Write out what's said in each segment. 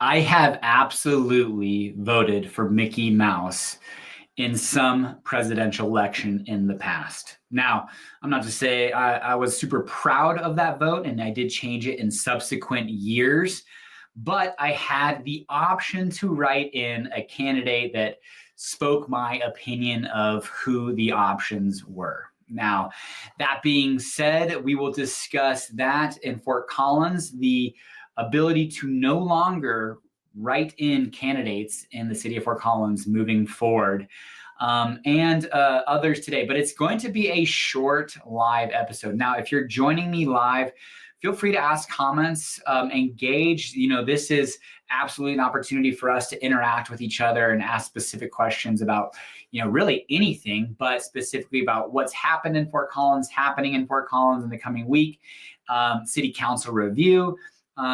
I have absolutely voted for Mickey Mouse in some presidential election in the past. Now, I'm not to say I was super proud of that vote, and I did change it in subsequent years, but I had the option to write in a candidate that spoke my opinion of who the options were. Now, that being said, we will discuss that in Fort Collins, the ability to no longer write in candidates in the city of Fort Collins moving forward, and others today. But it's going to be a short live episode. Now, if you're joining me live, feel free to ask comments, engage. This is absolutely an opportunity for us to interact with each other and ask specific questions about, really anything, but specifically about what's happened in Fort Collins, happening in Fort Collins in the coming week, city council review,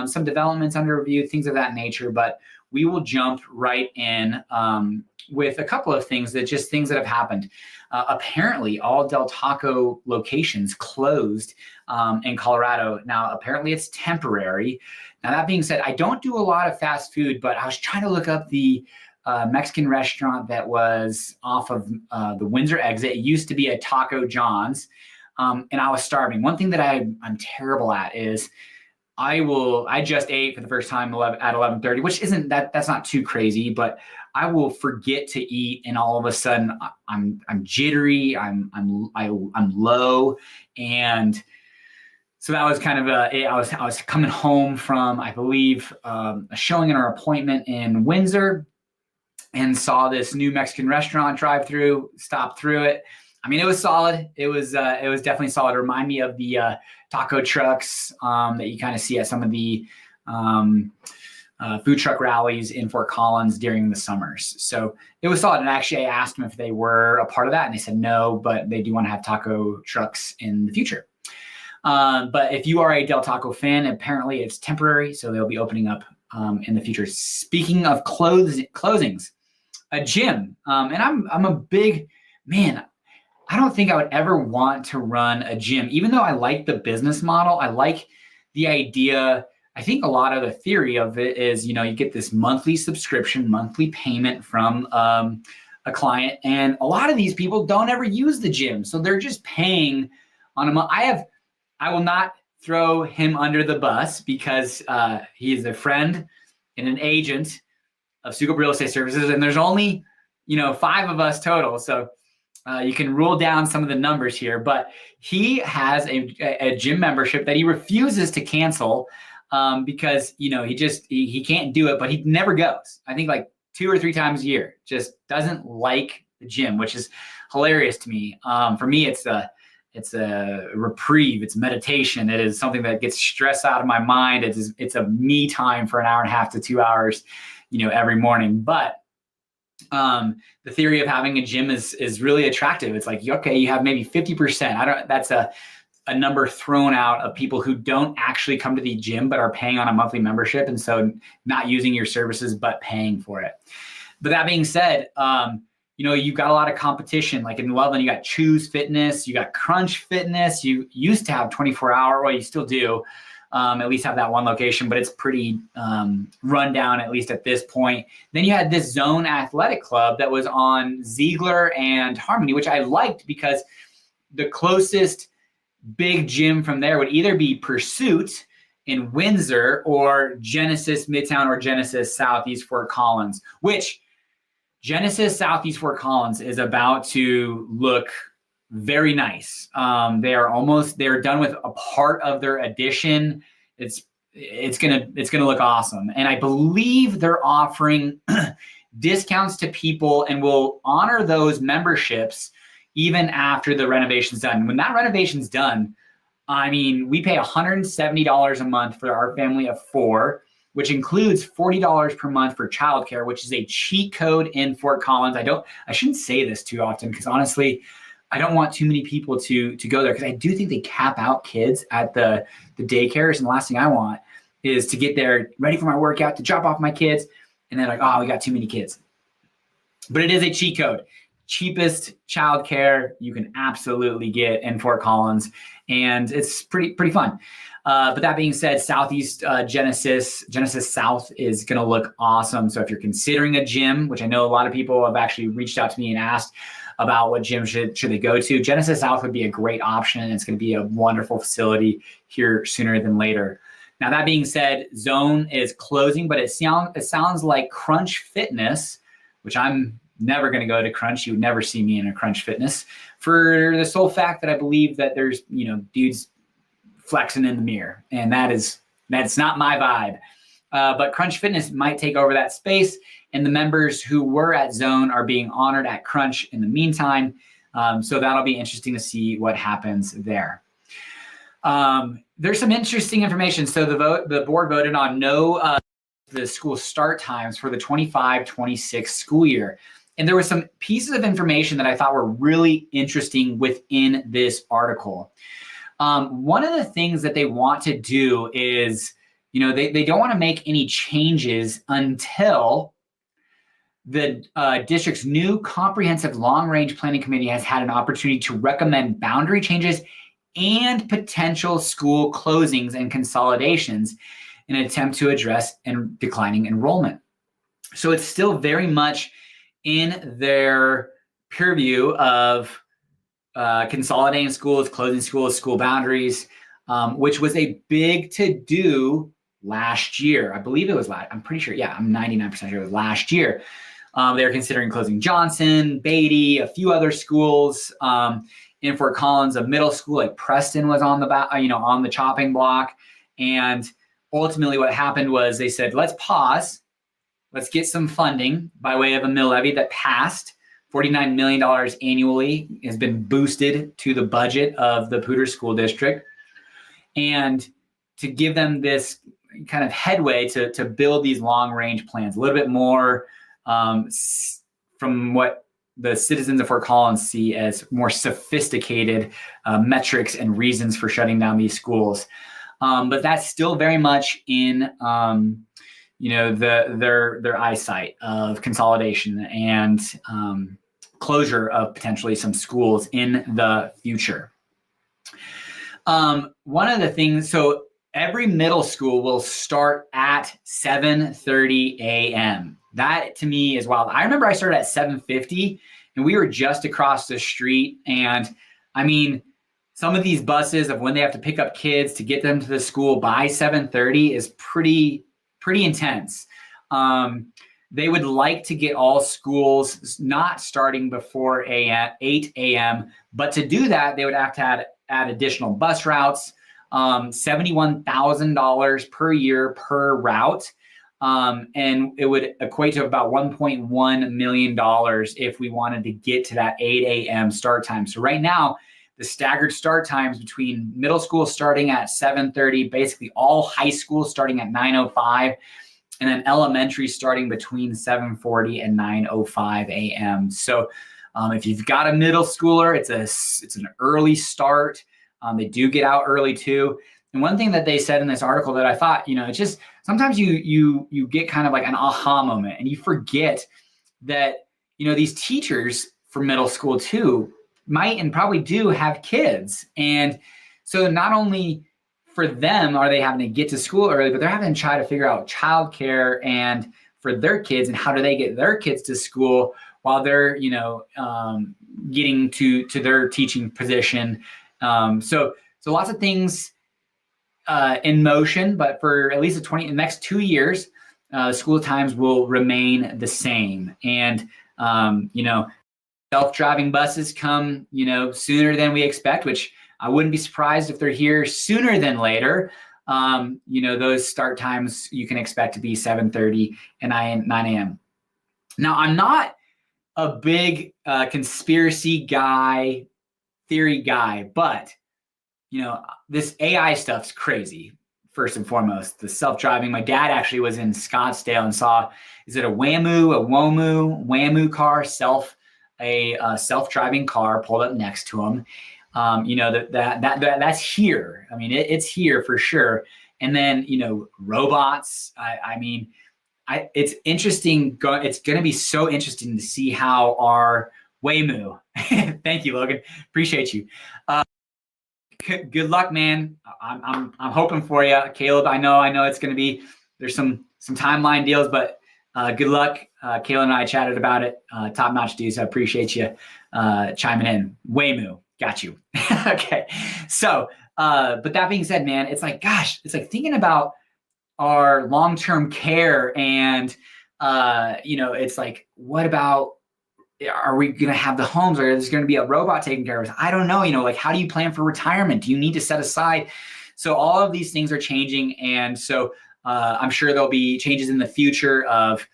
some developments under review, things of that nature. But we will jump right in with a couple of things that have happened. Apparently, all Del Taco locations closed in Colorado. Now, apparently it's temporary. Now, that being said, I don't do a lot of fast food, but I was trying to look up the Mexican restaurant that was off of the Windsor exit. It used to be a Taco John's, and I was starving. One thing that I'm terrible at is I just ate for the first time at 11:30, which that's not too crazy, but I will forget to eat, and all of a sudden I'm jittery, I'm low, and so that was kind of I was coming home from, I believe, a showing in our appointment in Windsor, and saw this new Mexican restaurant drive through, stopped through it. I mean, it was solid. It was definitely solid. It reminded me of the taco trucks that you kind of see at some of the food truck rallies in Fort Collins during the summers. So it was solid. And actually, I asked them if they were a part of that, and they said no, but they do want to have taco trucks in the future. But if you are a Del Taco fan, apparently it's temporary, so they'll be opening up in the future. Speaking of closings, a gym, and I'm a big man. I don't think I would ever want to run a gym, even though I like the business model. I like the idea. I think a lot of the theory of it is, you get this monthly subscription, monthly payment from a client. And a lot of these people don't ever use the gym. So they're just paying on a month. I will not throw him under the bus because he is a friend and an agent of Sukup Real Estate Services. And there's only, 5 of us total. So you can rule down some of the numbers here, but he has a gym membership that he refuses to cancel because, he can't do it, but he never goes. I think like 2 or 3 times a year, just doesn't like the gym, which is hilarious to me. For me, it's a reprieve. It's meditation. It is something that gets stress out of my mind. It's a me time for an hour and a half to 2 hours, every morning. But the theory of having a gym is really attractive. It's like, okay, you have maybe 50%. That's a number thrown out of people who don't actually come to the gym, but are paying on a monthly membership. And so not using your services, but paying for it. But that being said, you've got a lot of competition. Like in Loveland, you got Choose Fitness, you got Crunch Fitness. You used to have 24-hour, well, you still do, at least have that one location, but it's pretty run down, at least at this point. Then you had this Zone Athletic Club that was on Ziegler and Harmony, which I liked because the closest big gym from there would either be Pursuit in Windsor or Genesis Midtown or Genesis Southeast Fort Collins, which Genesis Southeast Fort Collins is about to look very nice. They are done with a part of their addition. It's gonna look awesome. And I believe they're offering discounts to people and will honor those memberships even after the renovation's done. When that renovation's done, I mean, we pay $170 a month for our family of 4, which includes $40 per month for childcare, which is a cheat code in Fort Collins. I shouldn't say this too often because honestly, I don't want too many people to go there because I do think they cap out kids at the daycares. And the last thing I want is to get there ready for my workout, to drop off my kids, and then like, oh, we got too many kids. But it is a cheat code. Cheapest childcare you can absolutely get in Fort Collins, and it's pretty fun. But that being said, Southeast Genesis South is going to look awesome. So if you're considering a gym, which I know a lot of people have actually reached out to me and asked about what gym should they go to, Genesis South would be a great option. It's going to be a wonderful facility here sooner than later. Now, that being said, Zone is closing, but it sounds like Crunch Fitness, which I'm never going to go to Crunch. You would never see me in a Crunch Fitness, for the sole fact that I believe that there's, dudes flexing in the mirror, and that's not my vibe. But Crunch Fitness might take over that space, and the members who were at Zone are being honored at Crunch in the meantime. So that'll be interesting to see what happens there. There's some interesting information. So the board voted on the school start times for the 25-26 school year. And there were some pieces of information that I thought were really interesting within this article. One of the things that they want to do is, they don't want to make any changes until the district's new comprehensive long-range planning committee has had an opportunity to recommend boundary changes and potential school closings and consolidations in an attempt to address declining enrollment. So it's still very much in their purview of consolidating schools, closing schools, school boundaries, which was a big to-do last year. I believe it was I'm pretty sure. Yeah, I'm 99% sure it was last year. They were considering closing Johnson, Beatty, a few other schools. In Fort Collins, a middle school like Preston was on the chopping block. And ultimately what happened was they said, let's pause. Let's get some funding by way of a mill levy that passed. $49 million annually has been boosted to the budget of the Poudre School District. And to give them this kind of headway to build these long-range plans, a little bit more from what the citizens of Fort Collins see as more sophisticated metrics and reasons for shutting down these schools. But that's still very much in their eyesight of consolidation and closure of potentially some schools in the future. One of the things, so every middle school will start at 7:30 a.m. That to me is wild. I remember I started at 7:50 and we were just across the street. And I mean, some of these buses of when they have to pick up kids to get them to the school by 7:30 is pretty intense. They would like to get all schools not starting before 8 a.m. But to do that, they would have to add additional bus routes, $71,000 per year per route. And it would equate to about $1.1 million if we wanted to get to that 8 a.m. start time. So right now, the staggered start times between middle school starting at 7:30, basically all high school starting at 9:05, and then elementary starting between 7:40 and 9:05 a.m. So if you've got a middle schooler, it's an early start. They do get out early too. And one thing that they said in this article that I thought, it's just sometimes you get kind of like an aha moment and you forget that, these teachers for middle school too might and probably do have kids. And so not only for them are they having to get to school early, but they're having to try to figure out childcare and for their kids and how do they get their kids to school while they're, getting to their teaching position. So lots of things in motion, but for at least the next 2 years, school times will remain the same. And, self-driving buses come, sooner than we expect, which I wouldn't be surprised if they're here sooner than later. Those start times you can expect to be 7:30 and 9 a.m. Now, I'm not a big conspiracy theory guy, but, this AI stuff's crazy. First and foremost, the self-driving. My dad actually was in Scottsdale and saw, is it a WAMU car, a self-driving car pulled up next to him. That's here. I mean, it's here for sure. And then, robots. It's interesting. It's going to be so interesting to see how our WAMU. Thank you, Logan. Appreciate you. Good luck, man. I'm hoping for you, Caleb. I know it's going to be, there's some timeline deals, but good luck. Caleb and I chatted about it. Top notch dudes. I appreciate you chiming in. Waymu, got you. Okay. So, but that being said, man, it's like, gosh, it's like thinking about our long-term care and, it's like, what about, are we going to have the homes, or is there going to be a robot taking care of us? I don't know. Like, how do you plan for retirement? Do you need to set aside? So all of these things are changing. And so I'm sure there'll be changes in the future of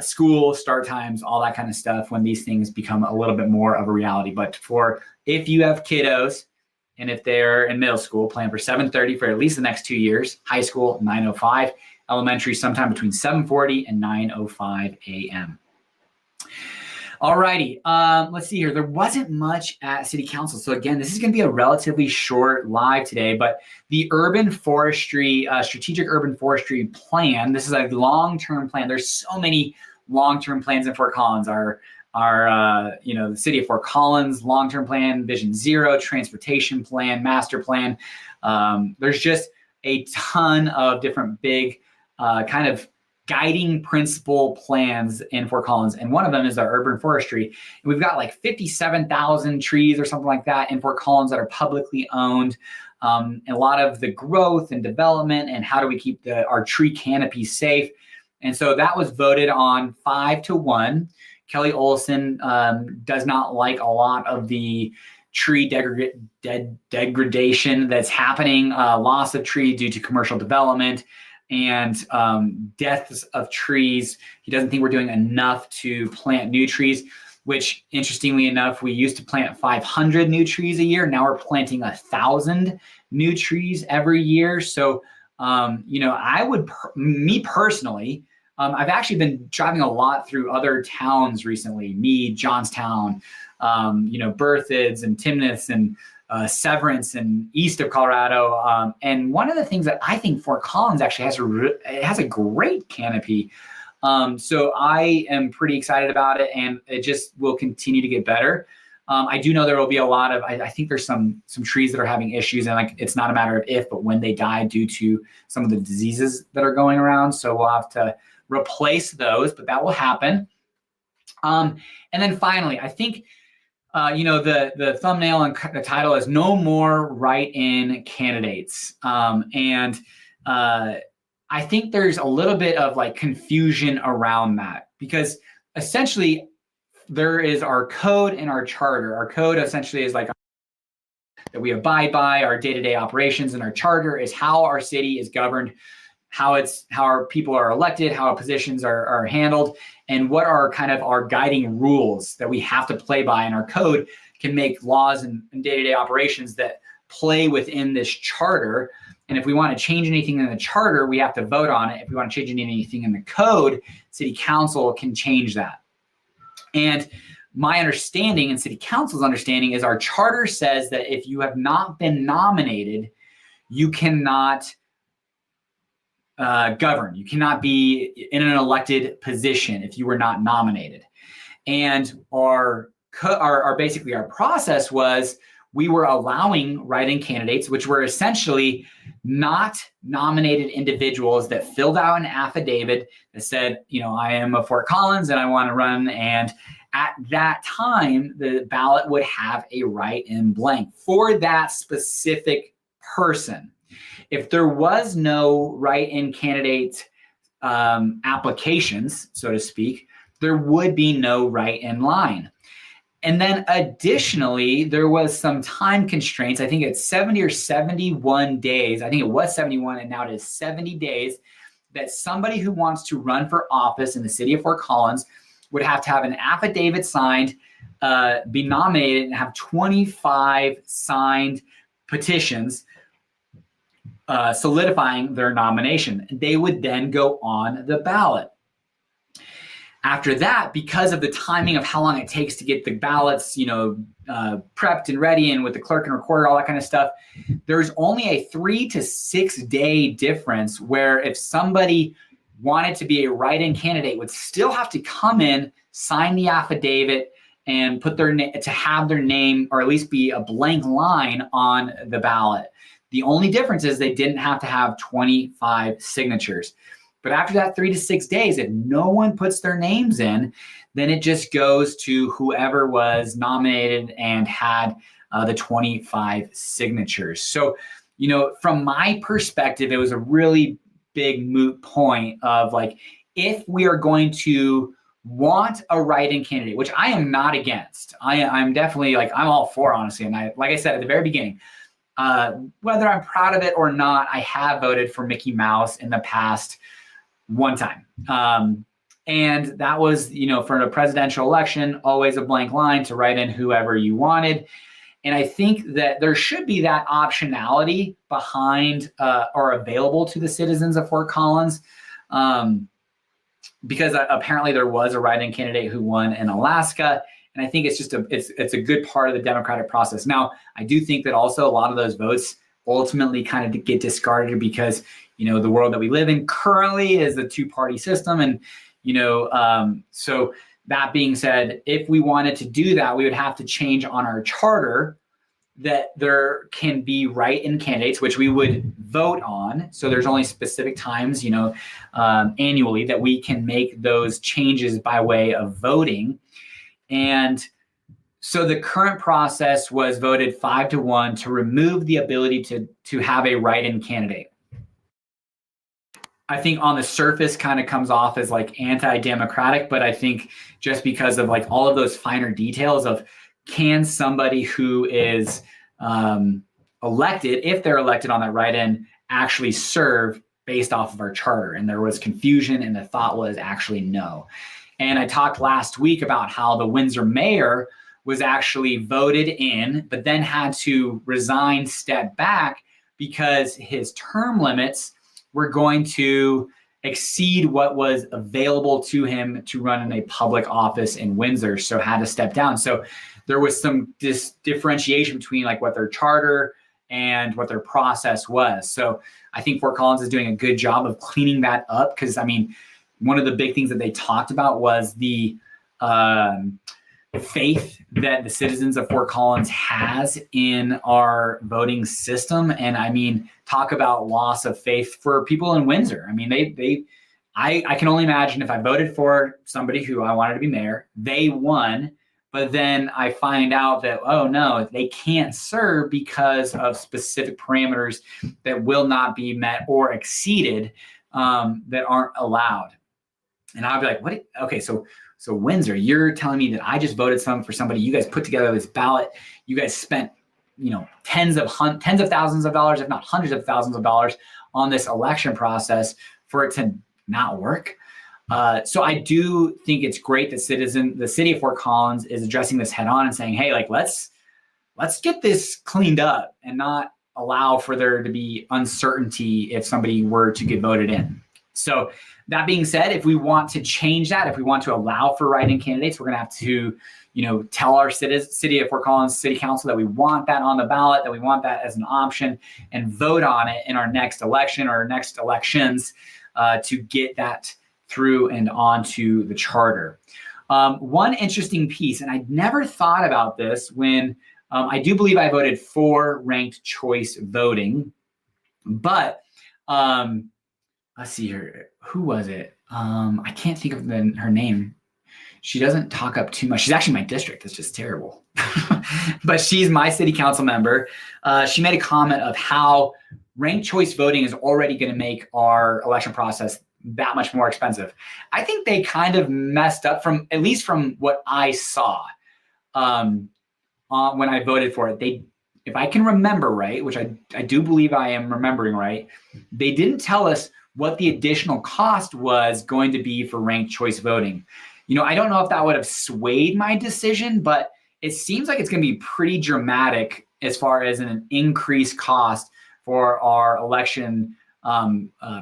school start times, all that kind of stuff when these things become a little bit more of a reality. But if you have kiddos and if they're in middle school, plan for 7:30 for at least the next 2 years, high school 9:05, elementary sometime between 7:40 and 9:05 a.m. All righty, let's see here. There wasn't much at City Council. So again, this is going to be a relatively short live today, but the urban forestry, strategic urban forestry plan, this is a long-term plan. There's so many long-term plans in Fort Collins. The city of Fort Collins, long-term plan, Vision Zero, transportation plan, master plan. There's just a ton of different big kind of guiding principle plans in Fort Collins. And one of them is our urban forestry. And we've got like 57,000 trees or something like that in Fort Collins that are publicly owned. And a lot of the growth and development and how do we keep our tree canopy safe. And so that was voted on 5-1. Kelly Olson does not like a lot of the tree degradation that's happening, loss of tree due to commercial development, and deaths of trees. He doesn't think we're doing enough to plant new trees, which interestingly enough, we used to plant 500 new trees a year. Now we're planting 1,000 new trees every year. So, me personally, I've actually been driving a lot through other towns recently, Meade, Johnstown, Berthoud's and Timnath and Severance and east of Colorado. And one of the things that I think Fort Collins actually has a great canopy. So I am pretty excited about it, and it just will continue to get better. I do know there will be a lot of, I think there's some trees that are having issues, and like it's not a matter of if, but when they die due to some of the diseases that are going around. So we'll have to replace those, but that will happen. And then finally, I think the thumbnail and the title is No More Write-In Candidates. And I think there's a little bit of like confusion around that, because essentially there is our code and our charter. Our code essentially is like that we abide by our day-to-day operations, and our charter is how our city is governed, how our people are elected, how our positions are handled, and what are kind of our guiding rules that we have to play by. And our code can make laws and day-to-day operations that play within this charter. And if we want to change anything in the charter, we have to vote on it. If we want to change anything in the code, City Council can change that. And my understanding and City Council's understanding is our charter says that if you have not been nominated, you cannot govern. You cannot be in an elected position if you were not nominated. And our process was we were allowing write-in candidates, which were essentially not nominated individuals that filled out an affidavit that said, I am a Fort Collins and I want to run. And at that time, the ballot would have a write-in blank for that specific person. If there was no write-in candidate applications, so to speak, there would be no write-in line. And then additionally, there was some time constraints. I think it's 70 or 71 days. I think it was 71 and now it is 70 days that somebody who wants to run for office in the city of Fort Collins would have to have an affidavit signed, be nominated, and have 25 signed petitions solidifying their nomination. They would then go on the ballot. After that, because of the timing of how long it takes to get the ballots, prepped and ready, and with the clerk and recorder, all that kind of stuff, there's only a 3 to 6 day difference where if somebody wanted to be a write-in candidate would still have to come in, sign the affidavit, and put to have their name, or at least be a blank line on the ballot. The only difference is they didn't have to have 25 signatures. But after that 3 to 6 days, if no one puts their names in, then it just goes to whoever was nominated and had the 25 signatures. So, from my perspective, it was a really big moot point of like, if we are going to want a write-in candidate, which I am not against. I'm definitely I'm all for, honestly. And like I said at the very beginning, whether I'm proud of it or not, I have voted for Mickey Mouse in the past one time. And that was, for a presidential election, always a blank line to write in whoever you wanted. And I think that there should be that optionality behind or available to the citizens of Fort Collins, because apparently there was a write-in candidate who won in Alaska. And I think it's just it's a good part of the democratic process. Now, I do think that also a lot of those votes ultimately kind of get discarded because, the world that we live in currently is a two-party system. And, so that being said, if we wanted to do that, we would have to change on our charter that there can be write-in candidates, which we would vote on. So there's only specific times, annually that we can make those changes by way of voting. And so the current process was voted 5-1 to remove the ability to have a write-in candidate. I think on the surface kind of comes off as anti-democratic, but I think just because of all of those finer details of, can somebody who is elected, if they're elected on that write-in, actually serve based off of our charter? And there was confusion, and the thought was actually no. And I talked last week about how the Windsor mayor was actually voted in, but then had to resign, step back, because his term limits were going to exceed what was available to him to run in a public office in Windsor, so had to step down. So there was some differentiation between what their charter and what their process was. So I think Fort Collins is doing a good job of cleaning that up, because one of the big things that they talked about was the faith that the citizens of Fort Collins has in our voting system. And talk about loss of faith for people in Windsor. I can only imagine if I voted for somebody who I wanted to be mayor, they won, but then I find out that, oh no, they can't serve because of specific parameters that will not be met or exceeded, that aren't allowed. And I'll be like, what? Okay, so Windsor, you're telling me that I just voted for somebody, you guys put together this ballot, you guys spent, tens of thousands of dollars, if not hundreds of thousands of dollars on this election process for it to not work. So I do think it's great that the city of Fort Collins is addressing this head on and saying, hey, let's get this cleaned up and not allow for there to be uncertainty if somebody were to get voted in. So that being said, if we want to change that, if we want to allow for write-in candidates, we're going to have to, tell our city of Fort Collins City Council that we want that on the ballot, that we want that as an option, and vote on it in our next election or next elections to get that through and onto the charter. One interesting piece, and I'd never thought about this when I do believe I voted for ranked choice voting, but let's see here. Who was it? I can't think of her name. She doesn't talk up too much. She's actually my district. That's just terrible. But she's my city council member. She made a comment of how ranked choice voting is already going to make our election process that much more expensive. I think they kind of messed up at least from what I saw when I voted for it. If I can remember right, which I do believe I am remembering right, they didn't tell us what the additional cost was going to be for ranked choice voting. I don't know if that would have swayed my decision, but it seems like it's going to be pretty dramatic as far as an increased cost for our election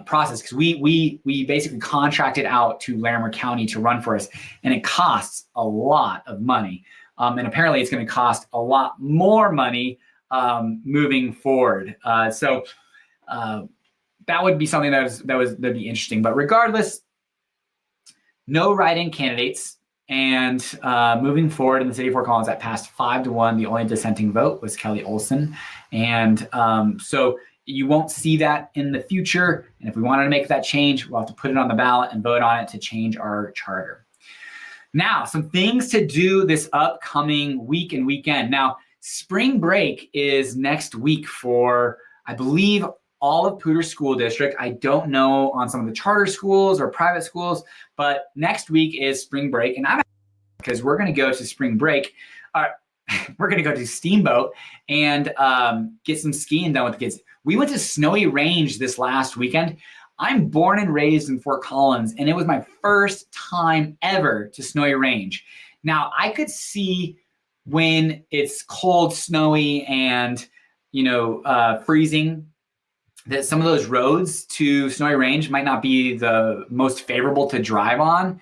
process, because we basically contracted out to Larimer County to run for us, and it costs a lot of money. And apparently it's going to cost a lot more money moving forward. So that would be something that'd be interesting. But regardless, no write-in candidates. And moving forward in the city of Fort Collins, that passed 5-1. The only dissenting vote was Kelly Olson. And so you won't see that in the future. And if we wanted to make that change, we'll have to put it on the ballot and vote on it to change our charter. Now, some things to do this upcoming week and weekend. Now, spring break is next week for, I believe, all of Poudre School District. I don't know on some of the charter schools or private schools, but next week is spring break. And I'm because we're going to go to spring break. We're going to go to Steamboat and get some skiing done with the kids. We went to Snowy Range this last weekend. I'm born and raised in Fort Collins, and it was my first time ever to Snowy Range. Now, I could see when it's cold, snowy, and freezing, that some of those roads to Snowy Range might not be the most favorable to drive on.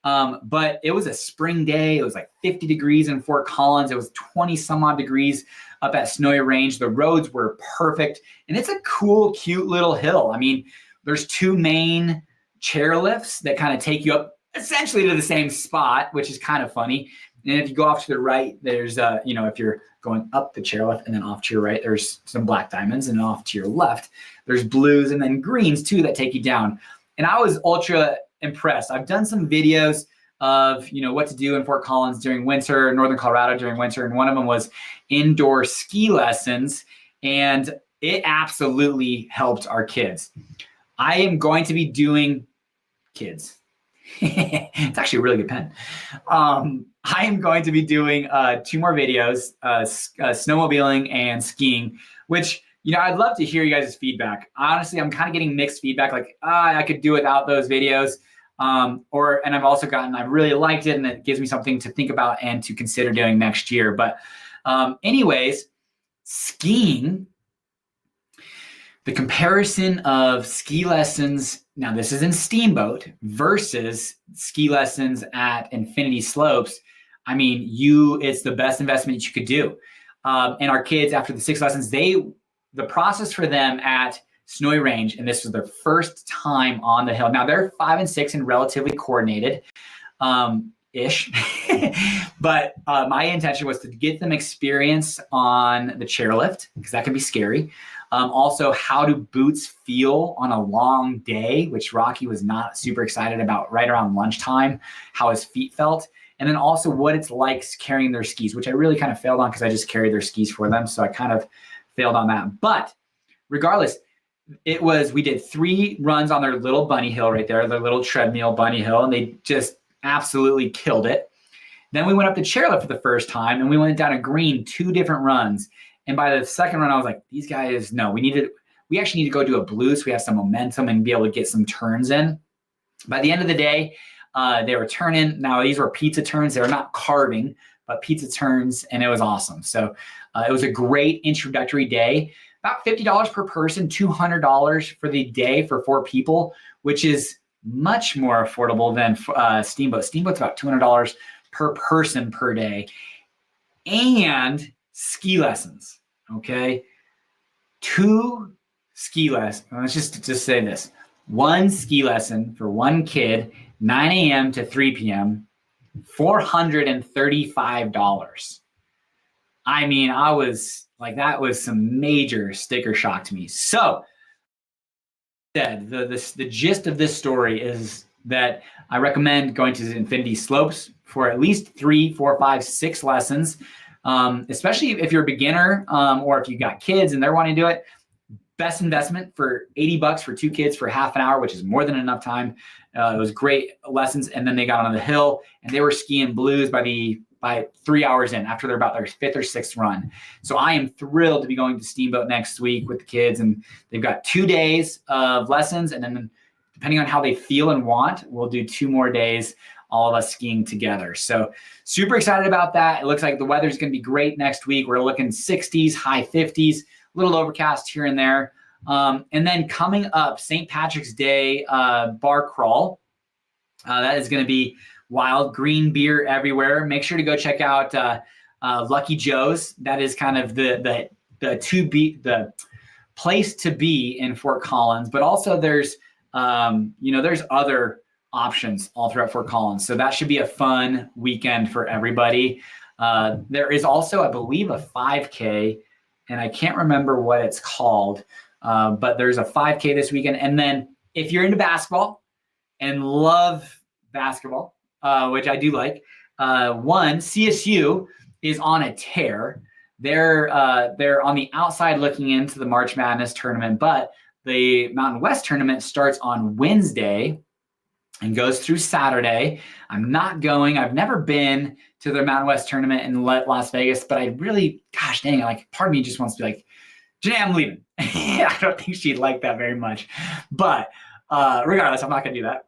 But it was a spring day. It was like 50 degrees in Fort Collins. It was 20 some odd degrees up at Snowy Range. The roads were perfect, and it's a cool, cute little hill. I mean, there's 2 main chairlifts that kind of take you up essentially to the same spot, which is kind of funny. And if you go off to the right, there's, if you're going up the chairlift and then off to your right, there's some black diamonds, and off to your left, there's blues and then greens too that take you down. And I was ultra impressed. I've done some videos of, what to do in Fort Collins during winter, Northern Colorado during winter. And one of them was indoor ski lessons, and it absolutely helped our kids. I am going to be doing kids. It's actually a really good pen. I am going to be doing 2 more videos, snowmobiling and skiing, which, I'd love to hear you guys' feedback. Honestly, I'm kind of getting mixed feedback, like, I could do without those videos. And I've really liked it, and it gives me something to think about and to consider doing next year. But anyways, skiing, the comparison of ski lessons, now this is in Steamboat, versus ski lessons at Infinity Slopes. I mean, it's the best investment you could do. And our kids, after the 6 lessons, the process for them at Snowy Range, and this was their first time on the hill. Now they're 5 and 6 and relatively coordinated, ish. But my intention was to get them experience on the chairlift, because that can be scary. Also, how do boots feel on a long day, which Rocky was not super excited about right around lunchtime, how his feet felt. And then also what it's like carrying their skis, which I really kind of failed on because I just carried their skis for them. So I kind of failed on that. But regardless, we did 3 runs on their little bunny hill right there, their little treadmill bunny hill, and they just absolutely killed it. Then we went up the chairlift for the first time, and we went down a green 2 different runs. And by the second run, I was like, these guys, no, we actually need to go do a blue so we have some momentum and be able to get some turns in. By the end of the day, they were turning. Now, these were pizza turns. They were not carving, but pizza turns, and it was awesome. So it was a great introductory day. About $50 per person, $200 for the day for 4 people, which is much more affordable than Steamboat. Steamboat's about $200 per person per day. And ski lessons, okay? 2 ski lessons. Let's just say this. 1 ski lesson for 1 kid, 9 a.m. to 3 p.m., $435. I mean, I was like, that was some major sticker shock to me. So, the gist of this story is that I recommend going to Infinity Slopes for at least 3, 4, 5, 6 lessons, especially if you're a beginner or if you got kids and they're wanting to do it. Best investment for $80 for 2 kids for half an hour, which is more than enough time. It was great lessons, and then they got on the hill and they were skiing blues by 3 hours in, after they're about their 5th or 6th run. So I am thrilled to be going to Steamboat next week with the kids, and they've got 2 days of lessons, and then depending on how they feel and want, we'll do 2 more days, all of us skiing together. So super excited about that. It looks like the weather's going to be great next week. We're looking 60s, high 50s, a little overcast here and there. And then coming up, St. Patrick's Day bar crawl. That is going to be wild, green beer everywhere. Make sure to go check out Lucky Joe's. That is kind of the place to be in Fort Collins. But also there's there's other options all throughout Fort Collins. So that should be a fun weekend for everybody. There is also, I believe, a 5K, and I can't remember what it's called, but there's a 5K this weekend. And then if you're into basketball and love basketball, which I do like, CSU is on a tear. They're on the outside looking into the March Madness tournament, but the Mountain West tournament starts on Wednesday and goes through Saturday. I'm not going. I've never been to the Mountain West tournament in Las Vegas, but I really, gosh dang it, like part of me just wants to be like, Janae, I'm leaving. I don't think she'd like that very much. But regardless, I'm not going to do that,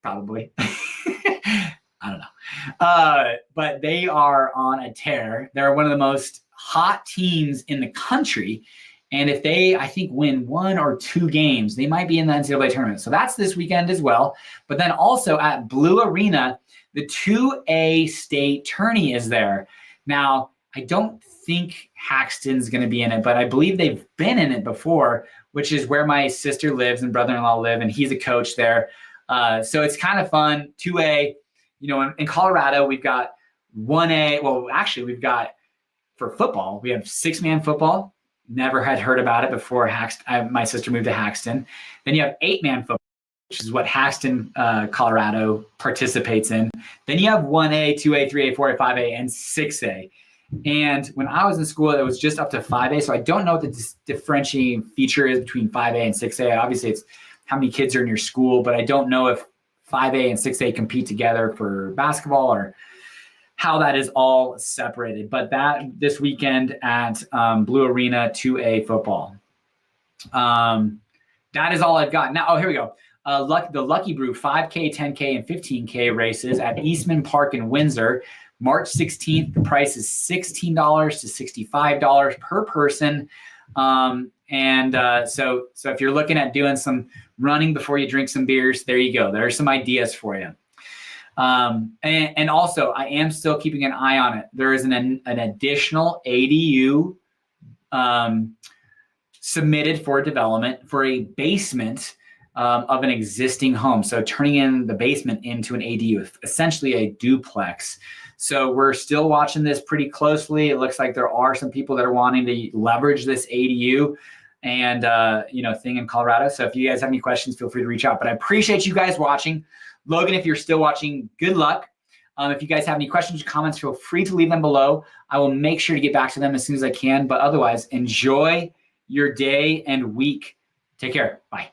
probably. I don't know. But they are on a tear. They're one of the most hot teams in the country. And if they, I think, win 1 or 2 games, they might be in the NCAA tournament. So that's this weekend as well. But then also at Blue Arena, the 2A state tourney is there. Now, I don't think Haxton's going to be in it, but I believe they've been in it before, which is where my sister lives and brother-in-law live, and he's a coach there. So it's kind of fun. 2A, in Colorado, we've got 1A. Well, actually, we've got, for football, we have 6-man football. Never had heard about it before my sister moved to Haxton. Then you have 8-man football, which is what Haxton, Colorado participates in. Then you have 1A, 2A, 3A, 4A, 5A, and 6A. And when I was in school, it was just up to 5A. So I don't know what the differentiating feature is between 5A and 6A. Obviously, it's how many kids are in your school, but I don't know if 5A and 6A compete together for basketball or how that is all separated. But that this weekend at Blue Arena 2A football. That is all I've got. Now, here we go. The Lucky Brew 5K, 10K, and 15K races at Eastman Park in Windsor. March 16th, the price is $16 to $65 per person. So if you're looking at doing some running before you drink some beers, there you go. There are some ideas for you. And also, I am still keeping an eye on it. There is an additional ADU submitted for development for a basement of an existing home. So turning in the basement into an ADU, essentially a duplex. So we're still watching this pretty closely. It looks like there are some people that are wanting to leverage this ADU and thing in Colorado. So if you guys have any questions, feel free to reach out. But I appreciate you guys watching. Logan, if you're still watching, good luck. If you guys have any questions or comments, feel free to leave them below. I will make sure to get back to them as soon as I can. But otherwise, enjoy your day and week. Take care. Bye.